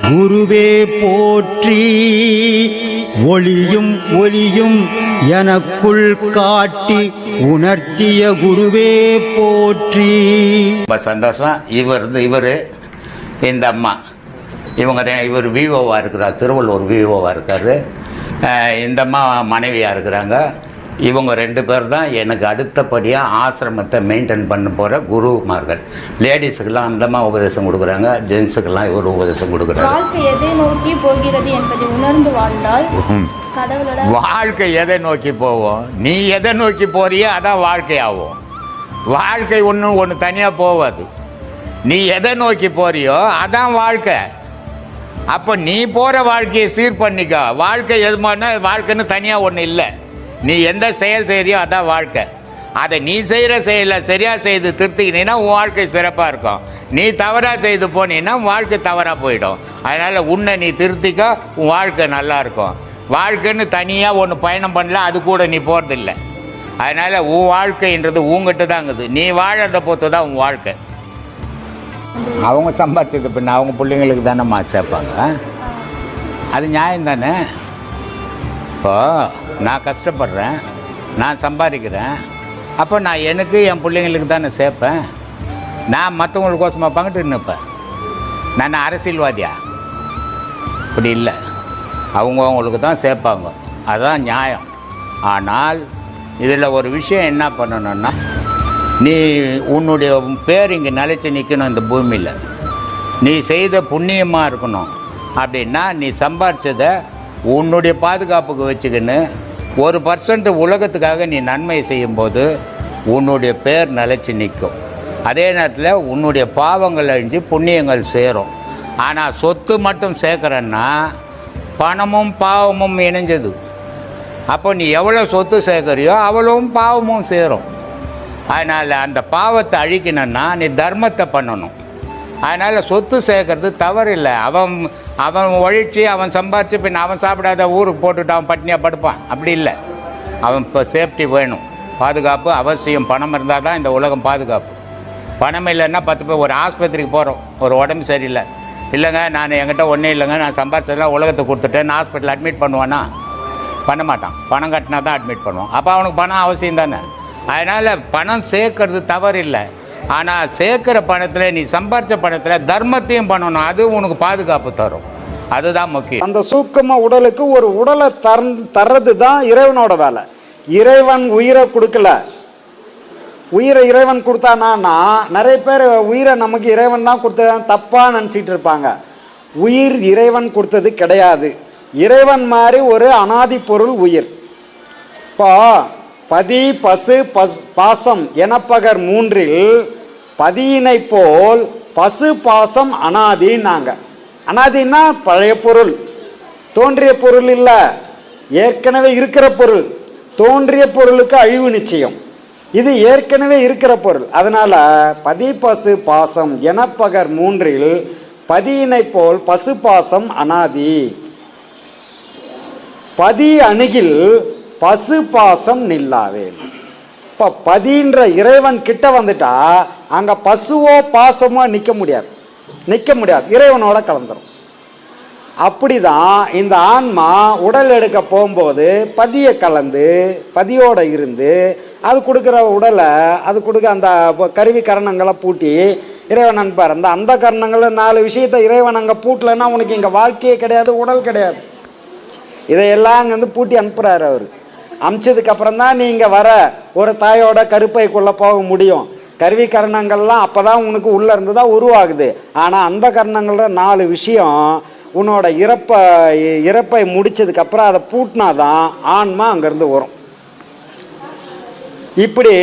குருவே போற்றி, ஒளியும் ஒலியும் எனக்குள் காட்டி உணர்த்திய குருவே போற்றி. ரொம்ப சந்தோஷம். இவர் இந்த அம்மா இவர் விஓவாக இருக்கிறார், திருவள்ளூர் விஓவாக இருக்கார். இந்த அம்மா மனைவியாக இருக்கிறாங்க. இவங்க 2 பேர் தான் எனக்கு அடுத்தபடியாக ஆசிரமத்தை மெயின்டைன் பண்ண போகிற குருமார்கள். லேடிஸுக்கெல்லாம் அந்தமாக உபதேசம் கொடுக்குறாங்க, ஜென்ஸுக்கெல்லாம் இவர் உபதேசம் கொடுக்குறாங்க. வாழ்க்கை எதை நோக்கி போகிறது என்பதை உணர்ந்து வாழ்ந்தால் வாழ்க்கை எதை நோக்கி போவோம்? நீ எதை நோக்கி போறியோ அதான் வாழ்க்கை ஆகும். வாழ்க்கை ஒன்று தனியாக போவாது. நீ எதை நோக்கி போறியோ அதான் வாழ்க்கை. அப்போ நீ போகிற வாழ்க்கையை சீர் பண்ணிக்க. வாழ்க்கை எதுமானா வாழ்க்கைன்னு தனியாக ஒன்று இல்லை. நீ எந்த செயல் செய்கிறியோ அதான் வாழ்க்கை. அதை நீ செய்கிற செயலை சரியாக செய்து திருத்திக்கினீன்னா உன் வாழ்க்கை சிறப்பாக இருக்கும். நீ தவறாக செய்து போனீன்னா வாழ்க்கை தவறாக போயிடும். அதனால் உன்னை நீ திருத்திக்க, உன் வாழ்க்கை நல்லாயிருக்கும். வாழ்க்கைன்னு தனியாக ஒன்று பயணம் பண்ணல, அது கூட நீ போகிறதில்ல. அதனால் உன் வாழ்க்கைன்றது உங்ககிட்ட தாங்குது. நீ வாழறதை பொறுத்து தான் உன் வாழ்க்கை. அவங்க சம்பாதிச்சது பின்ன அவங்க பிள்ளைங்களுக்கு தானேம்மா சேர்ப்பாங்க. அது நியாயம் தானே. இப்போ நான் கஷ்டப்படுறேன், நான் சம்பாதிக்கிறேன், அப்போ நான் எனக்கு என் பிள்ளைங்களுக்கு தானே சேர்ப்பேன். நான் மற்றவங்களுக்கோசமாக பங்கிட்டு நிற்பேன். நான் அரசியல்வாதியா? இப்படி இல்லை. அவங்கவுங்களுக்கு தான் சேர்ப்பாங்க, அதுதான் நியாயம். ஆனால் இதில் ஒரு விஷயம் என்ன பண்ணணுன்னா, நீ உன்னுடைய பேர் இங்கே நிலைச்சி நிற்கணும் இந்த பூமியில். நீ செய்த புண்ணியமாக இருக்கணும். அப்படின்னா நீ சம்பாரித்ததை உன்னுடைய பாதுகாப்புக்கு வச்சுக்கின்னு 1% உலகத்துக்காக நீ நன்மை செய்யும்போது உன்னுடைய பேர் நிலைச்சி நிற்கும். அதே நேரத்தில் உன்னுடைய பாவங்கள் அழிஞ்சு புண்ணியங்கள் சேரும். ஆனால் சொத்து மட்டும் சேர்க்குறன்னா பணமும் பாவமும் இணைஞ்சது. அப்போ நீ எவ்வளோ சொத்து சேர்க்குறியோ அவ்வளவும் பாவமும் சேரும். அதனால் அந்த பாவத்தை அழிக்கணும்னா நீ தர்மத்தை பண்ணணும். அதனால் சொத்து சேர்க்கறது தவறில்லை. அவன் உழைச்சி அவன் சம்பாரித்து பின் அவன் சாப்பிடாத ஊருக்கு போட்டுட்டு அவன் பட்டினியாக படுப்பான். அப்படி இல்லை. அவன் இப்போ சேஃப்டி வேணும், பாதுகாப்பு அவசியம். பணம் இருந்தால் தான் இந்த உலகம் பாதுகாப்பு. பணம் இல்லைன்னா 10 பேர் ஒரு ஆஸ்பத்திரிக்கு போகிறோம், ஒரு உடம்பு சரியில்லை, இல்லைங்க நான் என்கிட்ட ஒன்றும் இல்லைங்க, நான் சம்பாரிச்சதெல்லாம் உலகத்தை கொடுத்துட்டேன், நான் ஹாஸ்பிட்டல் அட்மிட் பண்ணுவானா? பண்ண மாட்டான். பணம் கட்டினா தான் அட்மிட் பண்ணுவான். அப்போ அவனுக்கு பணம் அவசியம் தானே. அதனால் பணம் சேர்க்கறது தவறில்லை. ஆனால் சேர்க்குற பணத்தில் நீ சம்பாரித்த பணத்தில் தர்மத்தையும் பண்ணணும். அது உனக்கு பாதுகாப்பு தரும். அதுதான் முக்கியம். அந்த சூக்கம உடலுக்கு ஒரு உடலை தர்றது தான் இறைவனோட வேலை. இறைவன் உயிரை கொடுக்கல. உயிரை இறைவன் கொடுத்தானா, நிறைய பேர் உயிரை நமக்கு இறைவன் தான் கொடுத்தது தப்பாக நினச்சிட்டு இருப்பாங்க. உயிர் இறைவன் கொடுத்தது கிடையாது. இறைவன் மாதிரி ஒரு அனாதி பொருள் உயிர். இப்போ பதி பசு பாசம் எனப்பகர் 3இல் பதியினை போல் பசு பாசம் அனாதின்னாங்க. அனாதின்னா பழைய பொருள், தோன்றிய பொருள் இல்லை, ஏற்கனவே இருக்கிற பொருள். தோன்றிய பொருளுக்கு அழிவு நிச்சயம். இது ஏற்கனவே இருக்கிற பொருள். அதனால பதி பசு பாசம் எனப்பகர் 3இல் பதியினை போல் பசு பாசம் அனாதி. பதி அணுகில் பசு பாசம் நில்லாவே. இப்போ பதின்ற இறைவன் கிட்ட வந்துட்டா அங்கே பசுவோ பாசமோ நிற்க முடியாது. இறைவனோட கலந்துரும். அப்படிதான் இந்த ஆன்மா உடல் எடுக்க போகும்போது பதியை கலந்து பதியோட இருந்து அது கொடுக்குற உடலை, அது கொடுக்க அந்த கருவி கரணங்களை பூட்டி இறைவன் அனுப்பார். அந்த கரணங்களை 4 விஷயத்தை இறைவன் அங்கே பூட்டலைன்னா உனக்கு இங்கே வாழ்க்கையே கிடையாது, உடல் கிடையாது. இதையெல்லாம் அங்கேருந்து பூட்டி அனுப்புகிறாரு அவர். அமிச்சதுக்கு அப்புறம் தான் நீ இங்கே வர ஒரு தாயோட கருப்பைக்குள்ளே போக முடியும். கருவி கரணங்கள்லாம் அப்போ தான் உனக்கு உள்ளே இருந்து தான் உருவாகுது. ஆனால் அந்த கரணங்கள 4 விஷயம் உன்னோட இறப்பை முடிச்சதுக்கப்புறம் அதை பூட்டினாதான் ஆன்மா அங்கேருந்து வரும். இப்படி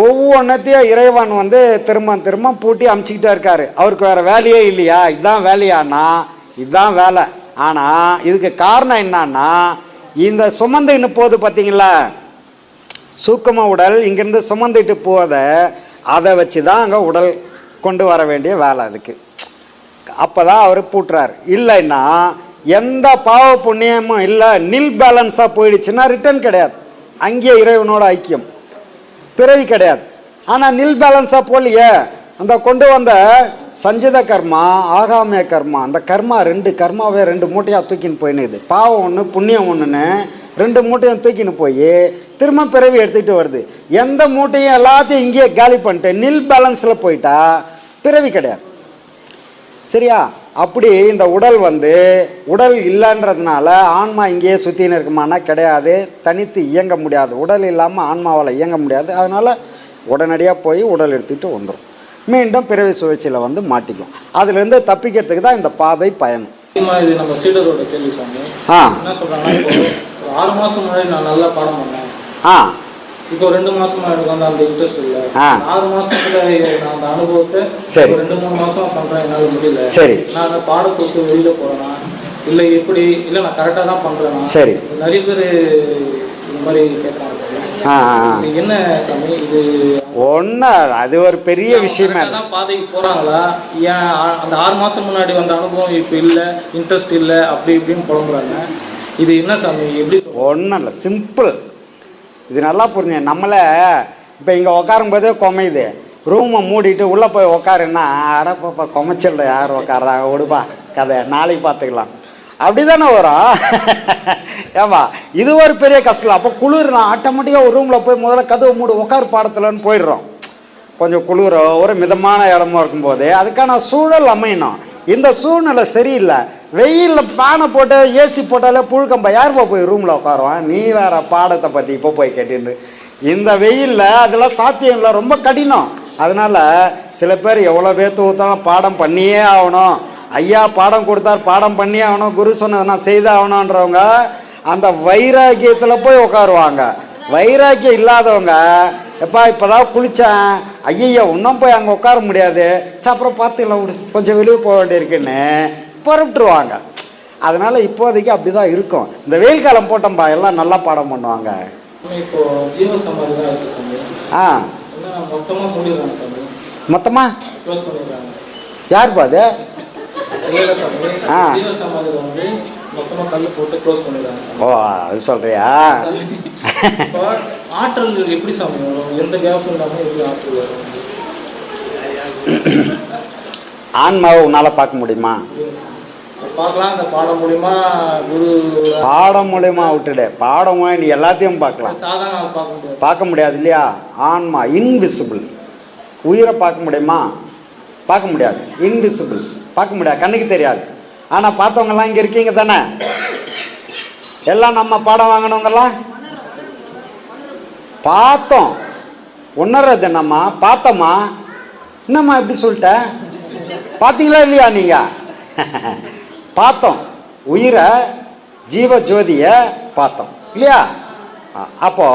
ஒவ்வொன்றத்தையும் இறைவன் திரும்ப பூட்டி அமிச்சிக்கிட்டே இருக்காரு. அவருக்கு வேறு வேலையே இல்லையா? இதுதான் வேலையானா இதுதான் வேலை. ஆனால் இதுக்கு காரணம் என்னன்னா, இந்த சுமந்துன்னு போகுது பார்த்தீங்களா, சூக்கம உடல் இங்கேருந்து சுமந்துட்டு போத அதை வச்சு தான் அங்கே உடல் கொண்டு வர வேண்டிய வேலை அதுக்கு. அப்போ தான் அவர் பூட்டுறார். இல்லைன்னா எந்த பாவ புண்ணியமும் இல்லை, நில் பேலன்ஸாக போயிடுச்சுன்னா ரிட்டர்ன் கிடையாது. அங்கேயே இறைவனோட ஐக்கியம், பிறவி கிடையாது. ஆனால் நில் பேலன்ஸாக போகலையே, அந்த கொண்டு வந்த சஞ்சித கர்மா, ஆகாமிய கர்மா. அந்த கர்மா 2 கர்மாவே 2 மூட்டையாக தூக்கின்னு போயினுது. பாவம் ஒன்று புண்ணியம் ஒன்றுன்னு 2 மூட்டையும் தூக்கின்னு போய் திரும்ப பிறவி எடுத்துக்கிட்டு வருது. எந்த மூட்டையும் எல்லாத்தையும் இங்கேயே காலி பண்ணிட்டு நில் பேலன்ஸில் போயிட்டா பிறவி கிடையாது. சரியா? அப்படி இந்த உடல் உடல் இல்லைன்றதுனால ஆன்மா இங்கேயே சுற்றின்னு இருக்குமானா கிடையாது. தனித்து இயங்க முடியாது. உடல் இல்லாமல் ஆன்மாவால் இயங்க முடியாது. அதனால் உடனடியாக போய் உடல் எடுத்துக்கிட்டு வந்துடும். மீண்டும் பிறவி சுழற்சியில் மாட்டிக்கும். அதுலேருந்து தப்பிக்கிறதுக்கு தான் இந்த பாதை பயணம். இது நம்ம சீடரோட கேள்வி சாமி. என்ன சொல்றாங்கன்னா, இப்போ 6 மாசம் முன்னாடி நான் நல்லா பாடம் பண்ணேன். இப்போ 2 மாசமா எனக்கு அந்த இன்ட்ரெஸ்ட் இல்லை. 6 மாசத்துல நான் அந்த அனுபவத்தை 2-3 மாசம் பண்றேன், என்னால முடியல. சரி, நான் அந்த பாடம் போட்டு வெளியில போறேன்னா இல்லை எப்படி இல்லை நான் கரெக்டாக தான் பண்றேன்னா? சரி, நிறைய பேர் இந்த மாதிரி கேட்கறாங்க. என்ன சாமி இது? ஒன்று அது ஒரு பெரிய விஷயமே. பாதைக்கு போறாங்களா? ஏன் அந்த 6 மாசம் முன்னாடி வந்த அனுபவம் இப்போ இல்லை, இன்ட்ரெஸ்ட் இல்லை, அப்படி இப்படின்னு புலம்புறாங்க. இது என்ன சாமி? எப்படி? ஒன்றும் இல்லை, சிம்பிள். இது நல்லா புரிஞ்சு. நம்மளை இப்போ இங்கே உட்காரும் போதே குமையுது. ரூமை மூடிட்டு உள்ளே போய் உட்காருன்னா அடப்பா குமைச்சல்ல யார் உட்காடுறாங்க, விடுப்பா கதை நாளைக்கு பார்த்துக்கலாம், அப்படி தானே வரும். ஏவா இது ஒரு பெரிய கஷ்டம். அப்போ குளிர் நான் ஆட்டோமேட்டிக்காக ஒரு ரூமில் போய் முதல்ல கதவை மூடு உட்காரு பாடத்துலன்னு போயிடுறோம். கொஞ்சம் குளிரோ ஒரு மிதமான இடமோ இருக்கும்போது அதுக்கான சூழல் அமையணும். இந்த சூழ்நிலை சரியில்லை. வெயிலில் ஃபேனை போட்டு ஏசி போட்டாலே புழுக்கம்பா யாருப்பா போய் ரூமில் உட்காருவான்? நீ வேற பாடத்தை பற்றி இப்போ போய் கேட்டுன்னு. இந்த வெயிலில் அதெல்லாம் சாத்தியம் இல்லை, ரொம்ப கடினம். அதனால சில பேர் எவ்வளோ பேர்த்து ஊற்றாலும் பாடம் பண்ணியே ஆகணும், ஐயா பாடம் கொடுத்தார் பாடம் பண்ணியே ஆகணும், குரு சொன்னதை நான் செய்தே ஆகணுன்றவங்க அந்த வைராக்கியத்தில் போய் உட்காருவாங்க. வைராக்கியம் இல்லாதவங்க எப்பா இப்போதான் குளித்தேன், ஐயா இன்னும் போய் அங்கே உட்கார முடியாது, அப்புறம் பார்த்துக்கலாம் விடு கொஞ்சம் வெளியே போக வேண்டியிருக்குன்னு புறப்பட்டுருவாங்க. அதனால இப்போதைக்கு அப்படி தான் இருக்கும். இந்த வெயில் காலம் போட்டோம்பா எல்லாம் நல்லா பாடம் பண்ணுவாங்க. இப்போ ஜீவ சமாதி தான் இருக்கு சாமி. மொத்தமா மூடிடுறாங்க சாமி. மொத்தமா க்ளோஸ் பண்ணிடுறாங்க. யாருப்பா அது? ஜீவ சமாதி மொத்தமா கல்லு போட்டு க்ளோஸ் பண்ணிடுறாங்க. ஓ அது சொல்றியா? ஆற்றல் எப்படி சாமி வரும்? எந்த கேப்பும் இல்லாமல் எப்படி ஆற்றல் வரும்? ஆன்மாவை உன்னால பார்க்க முடியுமா? பார்க்கலாம். அந்த பாடம் மூலியமா குரு பாடம் மூலியமா விட்டுடு. பாடம் மூலம் நீ எல்லாத்தையும் பார்க்கலாம். சாதாரண பார்க்க முடியாது இல்லையா? ஆன்மா இன்விசிபிள். உயிரை பார்க்க முடியுமா? பார்க்க முடியாது. இன்விசிபிள், பார்க்க முடியாது, கண்ணுக்கு தெரியாது. ஆனால் பார்த்தவங்கெல்லாம் இங்கே இருக்கீங்க தானே? எல்லாம் நம்ம பாடம் வாங்கினவங்கெல்லாம் பார்த்தோம். உணர்றது என்னம்மா? பார்த்தோம்மா. என்னம்மா எப்படி சொல்லிட்ட? பார்த்தீங்களா இல்லையா? நீங்கள் பார்த்தோம். உயிரை ஜீவ ஜோதியை பார்த்தோம் இல்லையா? அப்போ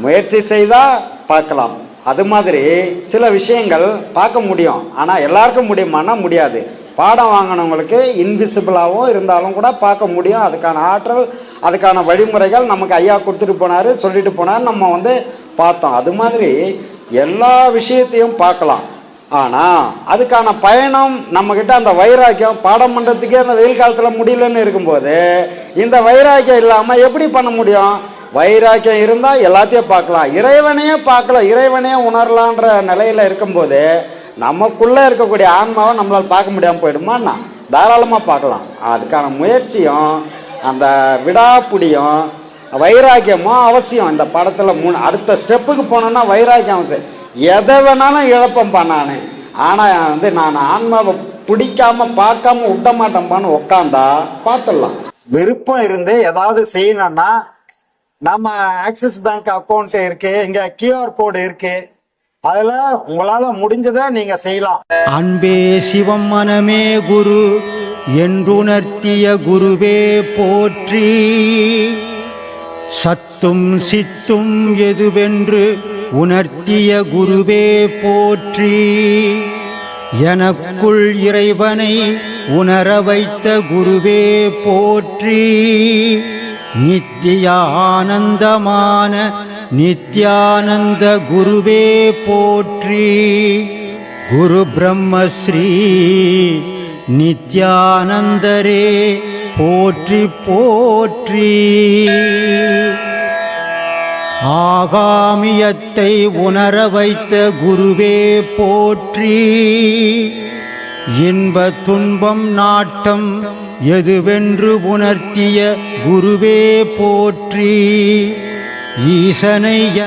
முயற்சி செய்தால் பார்க்கலாம். அது மாதிரி சில விஷயங்கள் பார்க்க முடியும். ஆனால் எல்லாருக்கும் முடியுமானா முடியாது. பாடம் வாங்கினவங்களுக்கு இன்விசிபிளாகவும் இருந்தாலும் கூட பார்க்க முடியும். அதுக்கான ஆற்றல், அதுக்கான வழிமுறைகள் நமக்கு ஐயா கொடுத்துட்டு போனார், சொல்லிட்டு போனார், நம்ம பார்த்தோம். அது மாதிரி எல்லா விஷயத்தையும் பார்க்கலாம். ஆனால் அதுக்கான பயணம் நம்மக்கிட்ட அந்த வைராக்கியம் பாடம் பண்ணுறதுக்கே அந்த வெயில் காலத்தில் முடியலன்னு இருக்கும்போது இந்த வைராக்கியம் இல்லாமல் எப்படி பண்ண முடியும்? வைராக்கியம் இருந்தால் எல்லாத்தையும் பார்க்கலாம், இறைவனையே பார்க்கலாம், இறைவனையே உணரலான்ற நிலையில் இருக்கும்போது நமக்குள்ளே இருக்கக்கூடிய ஆன்மாவை நம்மளால் பார்க்க முடியாமல் போயிடுமாண்ணா? தாராளமாக பார்க்கலாம். அதுக்கான முயற்சியும் அந்த விடாப்புடியும் வைராக்கியமும் அவசியம். இந்த படத்தில் அடுத்த ஸ்டெப்புக்கு போனோன்னா வைராக்கியம் அவசியம். எதை வேணாலும் இழப்பம்பா நான். ஆனால் நான் ஆன்மாவை பிடிக்காம பார்க்காம விட மாட்டேன்பான்னு உட்காந்தா பார்த்துடலாம். விருப்பம் இருந்து ஏதாவது செய்யணும்னா நம்ம ஆக்சிஸ் பேங்க் அக்கௌண்ட் இருக்கு, இங்க QR கோடு இருக்கு, அதுல உங்களால முடிஞ்சதை நீங்க செய்யலாம். அன்பே சிவம் மனமே குரு என்றுணர்த்திய குருவே போற்றி. சத்தும் சித்தும் எதுவென்று உணர்த்திய குருவே போற்றி. எனக்குள் இறைவனை உணர வைத்த குருவே போற்றி. நித்திய ஆனந்தமான நித்யானந்த குருவே போற்றி. குரு பிரம்மஸ்ரீ நித்யானந்தரே போற்றி போற்றி. ஆகாமியத்தை உணர வைத்த குருவே போற்றி. இன்ப துன்பம் நாட்டம் எதுவென்று உணர்த்திய குருவே போற்றி. ஈசனை